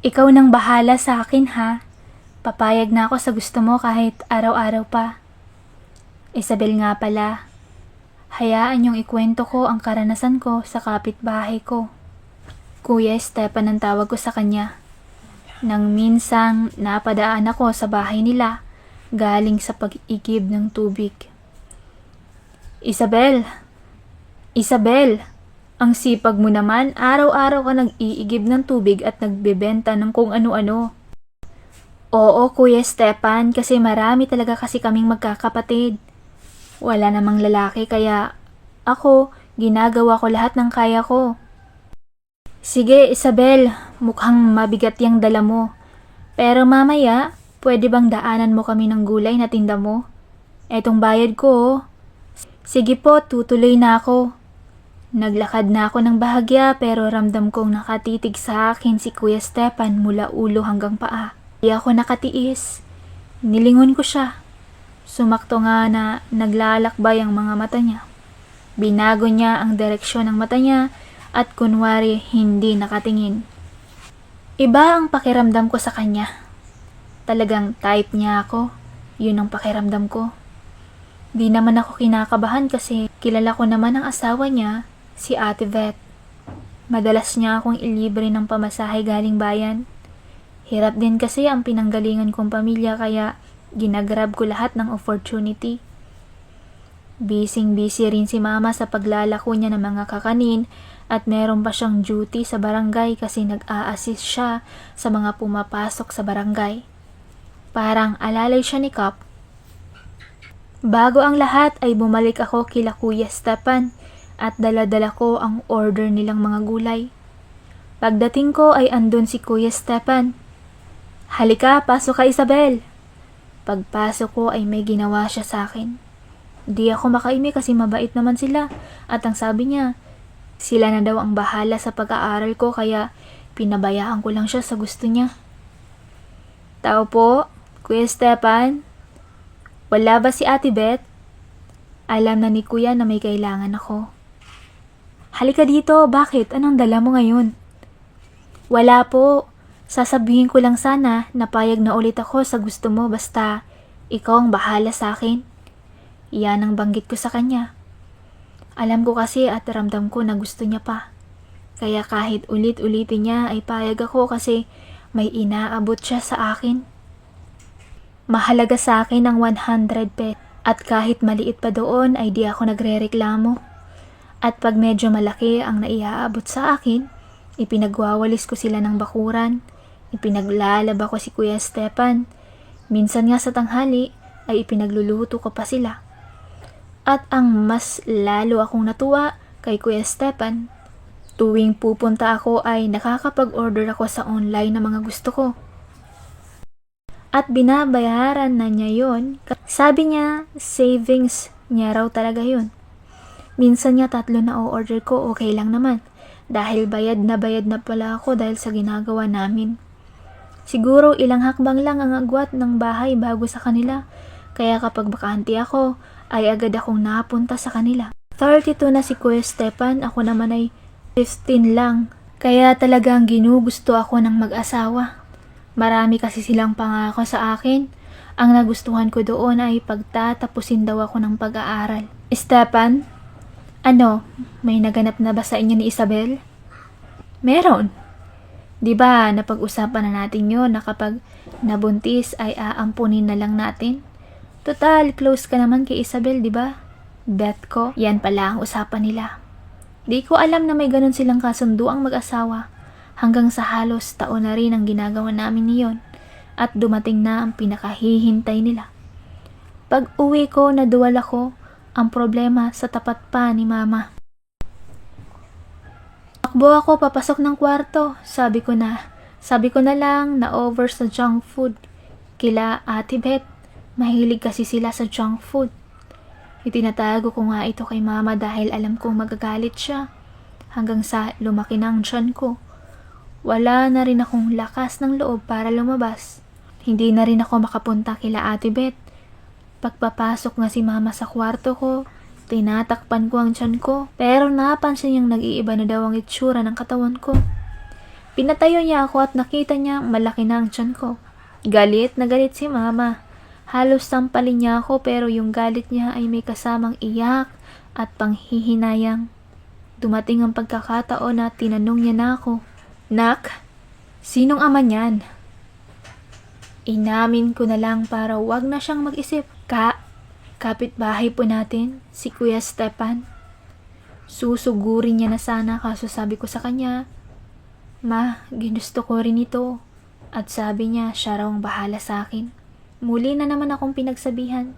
Ikaw nang bahala sa akin ha. Papayag na ako sa gusto mo kahit araw-araw pa. Isabel nga pala. Hayaan yung ikwento ko ang karanasan ko sa kapitbahay ko. Kuya Esteban ang tawag ko sa kanya. Nang minsang napadaan ako sa bahay nila galing sa pag-igib ng tubig. Isabel! Isabel! Ang sipag mo naman, araw-araw ka nag-iigib ng tubig at nagbebenta ng kung ano-ano. Oo, Kuya Esteban, kasi marami talaga kasi kaming magkakapatid. Wala namang lalaki kaya ako, ginagawa ko lahat ng kaya ko. Sige, Isabel, mukhang mabigat yung dala mo. Pero mamaya, pwede bang daanan mo kami ng gulay na tinda mo? Etong bayad ko, oh. Sige po, tutuloy na ako. Naglakad na ako ng bahagya pero ramdam kong nakatitig sa akin si Kuya Esteban mula ulo hanggang paa. Di ako nakatiis. Nilingon ko siya. Sumakto nga na naglalakbay ang mga mata niya. Binago niya ang direksyon ng mata niya at kunwari hindi nakatingin. Iba ang pakiramdam ko sa kanya. Talagang type niya ako. Yun ang pakiramdam ko. Di naman ako kinakabahan kasi kilala ko naman ang asawa niya, si Ate Vet. Madalas niya akong ilibre ng pamasahe galing bayan. Hirap din kasi ang pinanggalingan kong pamilya kaya ginagrab ko lahat ng opportunity. Busy rin si Mama sa paglalako niya ng mga kakanin at meron pa siyang duty sa barangay kasi nag-a-assist siya sa mga pumapasok sa barangay. Parang alalay siya ni Kap. Bago ang lahat ay bumalik ako kila Kuya Esteban at dala-dala ko ang order nilang mga gulay. Pagdating ko ay andun si Kuya Esteban. Halika, pasok ka Isabel. Pagpasok ko ay may ginawa siya sa akin. Di ako makaimi kasi mabait naman sila at ang sabi niya, sila na daw ang bahala sa pag-aaral ko kaya pinabayaan ko lang siya sa gusto niya. Tao po, Kuya Esteban. Wala ba si Ate Beth? Alam na ni Kuya na may kailangan ako. Halika dito, bakit? Anong dala mo ngayon? Wala po. Sasabihin ko lang sana na payag na ulit ako sa gusto mo basta ikaw ang bahala sa akin. Iyan ang banggit ko sa kanya. Alam ko kasi at ramdam ko na gusto niya pa. Kaya kahit ulit-ulitin niya ay payag ako kasi may inaabot siya sa akin. Mahalaga sa akin ang 100 pesos at kahit maliit pa doon ay di ako nagrereklamo. At pag medyo malaki ang naiaabot sa akin, ipinagwawalis ko sila ng bakuran, ipinaglalaba ko si Kuya Esteban. Minsan nga sa tanghali ay ipinagluluto ko pa sila. At ang mas lalo akong natuwa kay Kuya Esteban, tuwing pupunta ako ay nakakapag-order ako sa online ng mga gusto ko. At binabayaran na niya yon. Sabi niya, savings niya raw talaga yon. Minsan niya 3 na o-order ko, okay lang naman. Dahil bayad na pala ako dahil sa ginagawa namin. Siguro ilang hakbang lang ang agwat ng bahay bago sa kanila. Kaya kapag bakante ako, ay agad akong napunta sa kanila. 32 na si Kuya Esteban, ako naman ay 15 lang. Kaya talagang ginugusto ako ng mag-asawa. Marami kasi silang pangako sa akin. Ang nagustuhan ko doon ay pagtatapusin daw ako ng pag-aaral. Esteban, ano, may naganap na ba sa inyo ni Isabel? Meron. Di ba napag-usapan na natin yun na kapag nabuntis ay aampunin na lang natin? Total, close ka naman kay Isabel, di ba? Bet ko, yan pala ang usapan nila. Di ko alam na may ganun silang kasunduang mag-asawa. Hanggang sa halos taon na rin ang ginagawa namin niyon at dumating na ang pinakahihintay nila. Pag uwi ko, naduwal ako, ang problema sa tapat pa ni Mama. Takbo ako papasok ng kwarto, sabi ko na lang na over sa junk food. Kila Ate Beth, mahilig kasi sila sa junk food. Itinatago ko nga ito kay Mama dahil alam kong magagalit siya. Hanggang sa lumaki na ang tiyan ko. Wala na rin akong lakas ng loob para lumabas. Hindi na rin ako makapunta kila Ate Beth. Pagpapasok nga si Mama sa kwarto ko, tinatakpan ko ang tiyan ko. Pero napansin niyang nag-iiba na daw ang itsura ng katawan ko. Pinatayo niya ako at nakita niya malaki na ang tiyan ko. Galit na galit si mama. Halos sampalin niya ako pero yung galit niya ay may kasamang iyak at panghihinayang. Dumating ang pagkakataon na tinanong niya na ako, "Nak, sinong ama niyan?" Inamin ko na lang para wag na siyang mag-isip. Kapitbahay po natin, si Kuya Stepan. Susugurin niya na sana kaso sabi ko sa kanya, "Ma, ginusto ko rin ito." At sabi niya, siya raw ang bahala sa akin. Muli na naman akong pinagsabihan.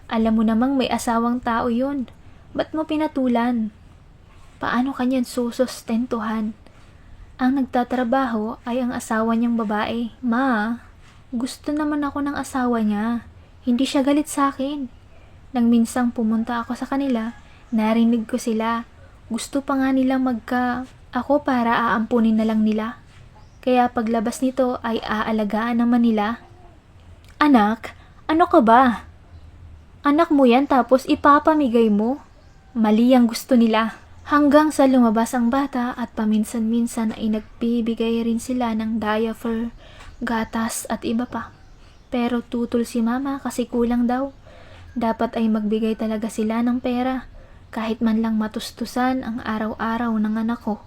Alam mo namang may asawang tao yun. Ba't mo pinatulan? Paano kanyan susustentuhan? Ang nagtatrabaho ay ang asawa niyang babae. Ma, gusto naman ako ng asawa niya. Hindi siya galit sa akin. Nang minsang pumunta ako sa kanila, narinig ko sila. Gusto pa nga nila ako para aampunin na lang nila. Kaya paglabas nito ay aalagaan naman nila. Anak, ano ka ba? Anak mo yan tapos ipapamigay mo? Mali ang gusto nila. Hanggang sa lumabas ang bata at paminsan-minsan ay nagbibigay rin sila ng diaper, gatas at iba pa. Pero tutol si mama kasi kulang daw. Dapat ay magbigay talaga sila ng pera kahit man lang matustusan ang araw-araw ng anak ko.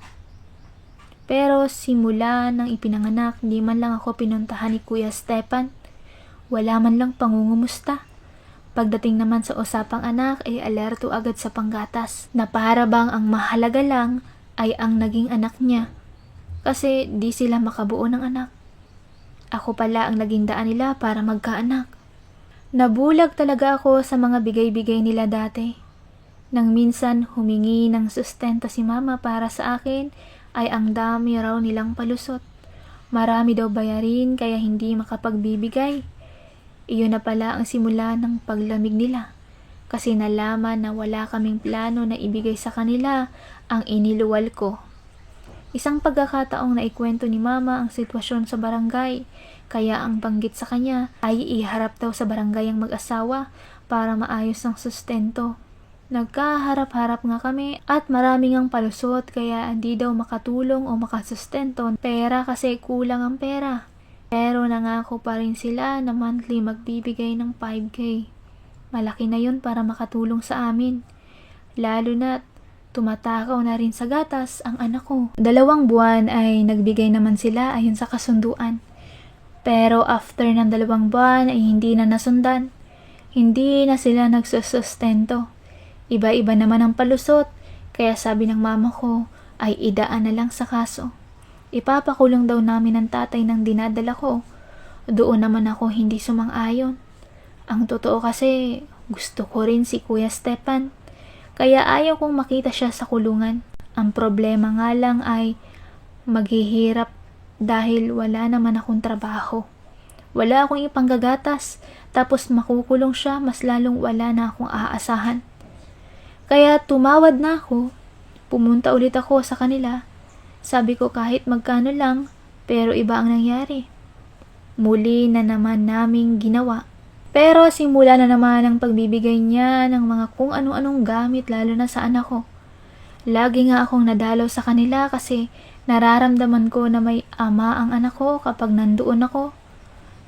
Pero simula nang ipinanganak, di man lang ako pinuntahan ni Kuya Stepan. Wala man lang pangungumusta. Pagdating naman sa usapang anak ay alerto agad sa panggatas na para bang ang mahalaga lang ay ang naging anak niya. Kasi di sila makabuo ng anak. Ako pala ang naging daan nila para magkaanak. Nabulag talaga ako sa mga bigay-bigay nila dati. Nang minsan humingi ng sustento si mama para sa akin, ay ang dami raw nilang palusot. Marami daw bayarin kaya hindi makapagbibigay. Iyon na pala ang simula ng paglamig nila. Kasi nalaman na wala kaming plano na ibigay sa kanila ang iniluwal ko. Isang pagkakataong naikwento ni mama ang sitwasyon sa barangay. Kaya ang banggit sa kanya ay iharap daw sa barangay ang mag-asawa para maayos ang sustento. Nagkaharap-harap nga kami at maraming ang palusot kaya hindi daw makatulong o makasustento. Pera kasi kulang ang pera. Pero nangako pa rin sila na monthly magbibigay ng 5K. Malaki na yun para makatulong sa amin. Lalo na tumatakaw na rin sa gatas ang anak ko. 2 buwan ay nagbigay naman sila ayon sa kasunduan. Pero after ng 2 buwan ay hindi na nasundan. Hindi na sila nagsusustento. Iba-iba naman ang palusot, kaya sabi ng mama ko ay idaan na lang sa kaso. Ipapakulong daw namin ang tatay ng dinadala ko. Doon naman ako hindi sumang-ayon. Ang totoo kasi gusto ko rin si Kuya Stepan, kaya ayaw kong makita siya sa kulungan. Ang problema nga lang ay maghihirap dahil wala naman akong trabaho. Wala akong ipanggagatas, tapos makukulong siya, mas lalong wala na akong aasahan. Kaya tumawad na ako, pumunta ulit ako sa kanila. Sabi ko kahit magkano lang, pero iba ang nangyari. Muli na naman naming ginawa. Pero simula na naman ang pagbibigay niya ng mga kung ano-anong gamit lalo na sa anak ko. Lagi nga akong nadalaw sa kanila kasi nararamdaman ko na may ama ang anak ko kapag nandoon ako.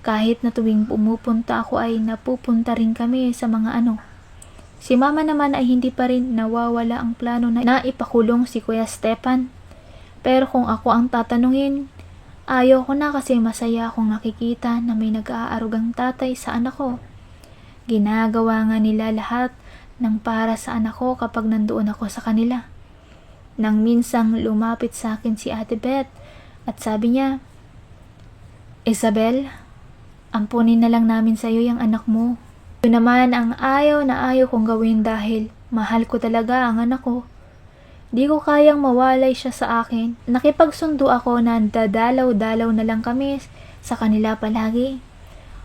Kahit na tuwing pumupunta ako ay napupunta rin kami sa mga Si mama naman ay hindi pa rin nawawala ang plano na ipakulong si Kuya Stepan. Pero kung ako ang tatanungin, ayaw ko na kasi masaya akong nakikita na may nag-aarugang tatay sa anak ko. Ginagawa nga nila lahat ng para sa anak ko kapag nandoon ako sa kanila. Nang minsang lumapit sa akin si Ate Beth at sabi niya, "Isabel, ampunin na lang namin sa iyo yung anak mo." Yun naman ang ayaw na ayaw kong gawin dahil mahal ko talaga ang anak ko. Di ko kayang mawalay siya sa akin. Nakipagsundo ako na dadalaw-dalaw na lang kami sa kanila palagi.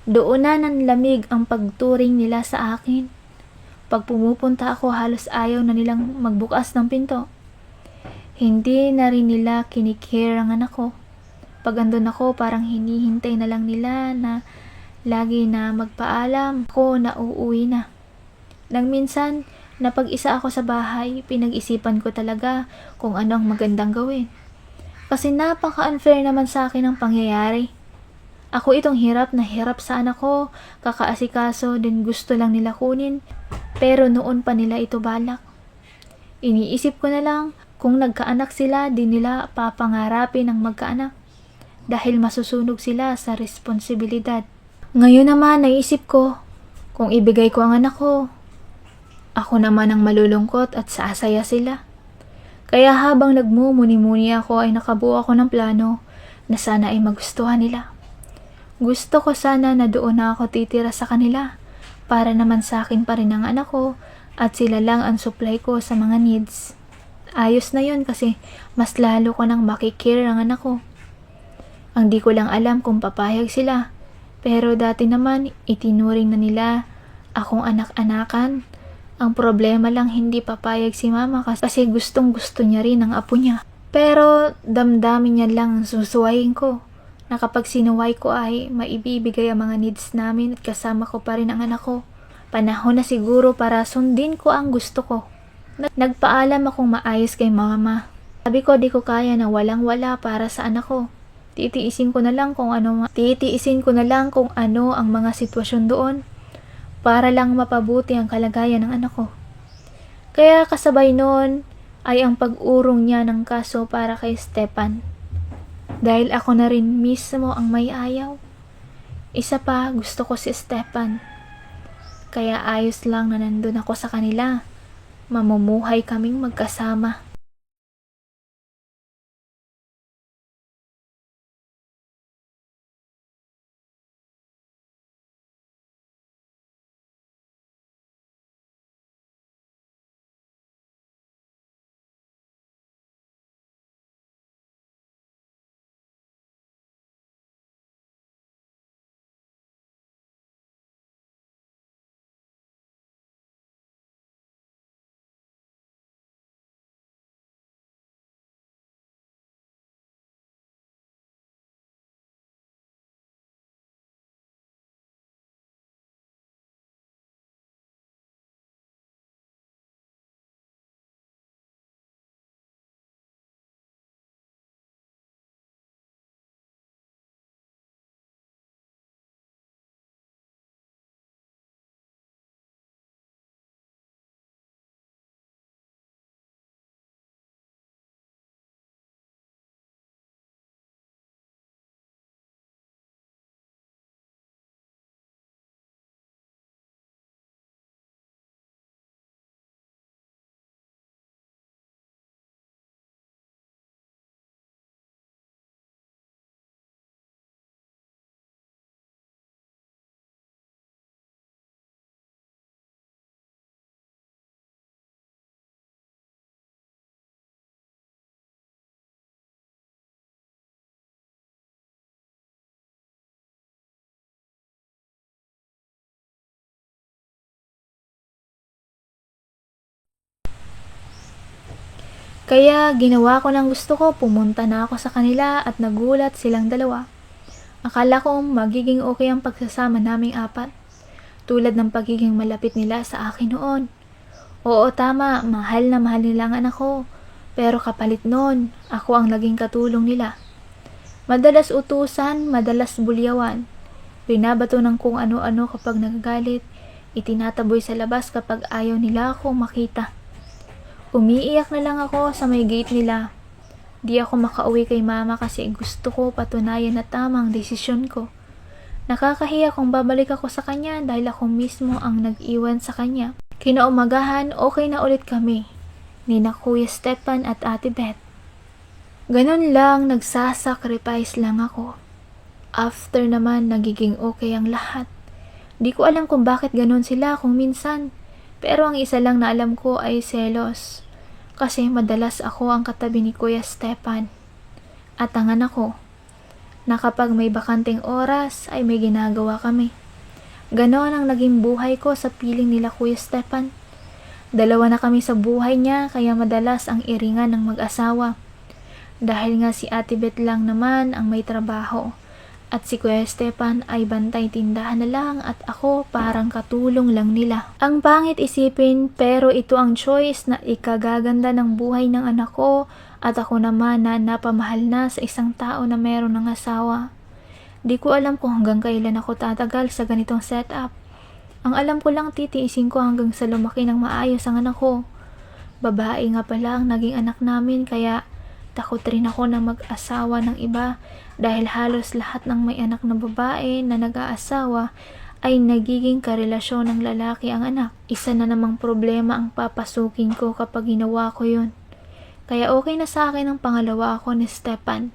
Doon na nanlamig ang pagturing nila sa akin. Pag pumupunta ako halos ayaw na nilang magbukas ng pinto. Hindi na rin nila kinikare ang anak ko. Pag andun ako parang hinihintay na lang nila na lagi na magpaalam ko na uuwi na. Nang minsan, napag-isa ako sa bahay, pinag-isipan ko talaga kung ano ang magandang gawin. Kasi napaka-unfair naman sa akin ang pangyayari. Ako itong hirap na hirap sa anak ko, kakaasikaso din gusto lang nila kunin, pero noon pa nila ito balak. Iniisip ko na lang, kung nagkaanak sila, di nila papangarapin ang magkaanak dahil masusunog sila sa responsibilidad. Ngayon naman naisip ko, kung ibigay ko ang anak ko, ako naman ang malulungkot at sasaya sila. Kaya habang nagmumuni-muni ako ay nakabuo ako ng plano na sana ay magustuhan nila. Gusto ko sana na doon na ako titira sa kanila para naman sa akin pa rin ang anak ko at sila lang ang supply ko sa mga needs. Ayos na yun kasi mas lalo ko nang makikare ang anak ko. Ang di ko lang alam kung papayag sila, pero dati naman itinuring na nila akong anak-anakan. Ang problema lang hindi papayag si mama kasi gustong gusto niya rin ang apo niya. Pero damdamin niya lang ang susuwayin ko na kapag sinuway ko ay maibibigay ang mga needs namin at kasama ko pa rin ang anak ko. Panahon na siguro para sundin ko ang gusto ko. Nagpaalam akong maayos kay mama. Sabi ko di ko kaya na walang-wala para sa anak ko. Titiisin ko na lang kung ano ang mga sitwasyon doon para lang mapabuti ang kalagayan ng anak ko. Kaya kasabay noon ay ang pag-urong niya ng kaso para kay Stepan. Dahil ako na rin mismo ang may ayaw. Isa pa, gusto ko si Stepan. Kaya ayos lang na nandun ako sa kanila. Mamumuhay kaming magkasama. Kaya ginawa ko ng gusto ko, pumunta na ako sa kanila at nagulat silang dalawa. Akala ko magiging okay ang pagsasama naming apat, tulad ng pagiging malapit nila sa akin noon. Oo tama, mahal na mahal nila ang anak ko, pero kapalit noon, ako ang naging katulong nila. Madalas utusan, madalas bulyawan. Binabato ng kung ano-ano kapag nagagalit, itinataboy sa labas kapag ayaw nila ako makita. Umiiyak na lang ako sa may gate nila. Di ako makauwi kay mama kasi gusto ko patunayan na tamang desisyon ko. Nakakahiya kung babalik ako sa kanya dahil ako mismo ang nag-iwan sa kanya. Kinaumagahan, okay na ulit kami. Nina Kuya Stepan at Ate Beth. Ganun lang, nagsasacrifice lang ako. After naman, nagiging okay ang lahat. Di ko alam kung bakit ganun sila kung minsan. Pero ang isa lang na alam ko ay selos. Kasi madalas ako ang katabi ni Kuya Stepan. At ang anak ko, na kapag may bakanting oras ay may ginagawa kami. Ganon ang naging buhay ko sa piling nila Kuya Stepan. Dalawa na kami sa buhay niya kaya madalas ang iringan ng mag-asawa. Dahil nga si Ate Beth lang naman ang may trabaho. At si Kuya Stepan ay bantay tindahan na lang at ako parang katulong lang nila. Ang pangit isipin pero ito ang choice na ikagaganda ng buhay ng anak ko At ako naman na napamahal na sa isang tao na meron ng asawa. Di ko alam kung hanggang kailan ako tatagal sa ganitong setup. Ang alam ko lang titiisin ko hanggang sa lumaki ng maayos ang anak ko. Babae nga pala ang naging anak namin kaya takot rin ako na mag-asawa ng iba dahil halos lahat ng may anak na babae na nag-aasawa ay nagiging karelasyon ng lalaki ang anak. Isa na namang problema ang papasukin ko kapag ginawa ko yun. Kaya okay na sa akin ang pangalawa ako ni Stepan.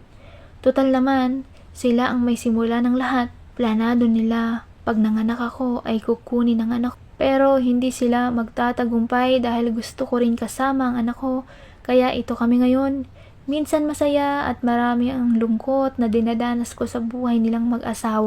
Total naman, sila ang may simula ng lahat. Planado nila, pag nanganak ako ay kukunin ng anak. Pero hindi sila magtatagumpay dahil gusto ko rin kasama ang anak ko. Kaya ito kami ngayon. Minsan masaya at marami ang lungkot na dinadanas ko sa buhay nilang mag-asawa.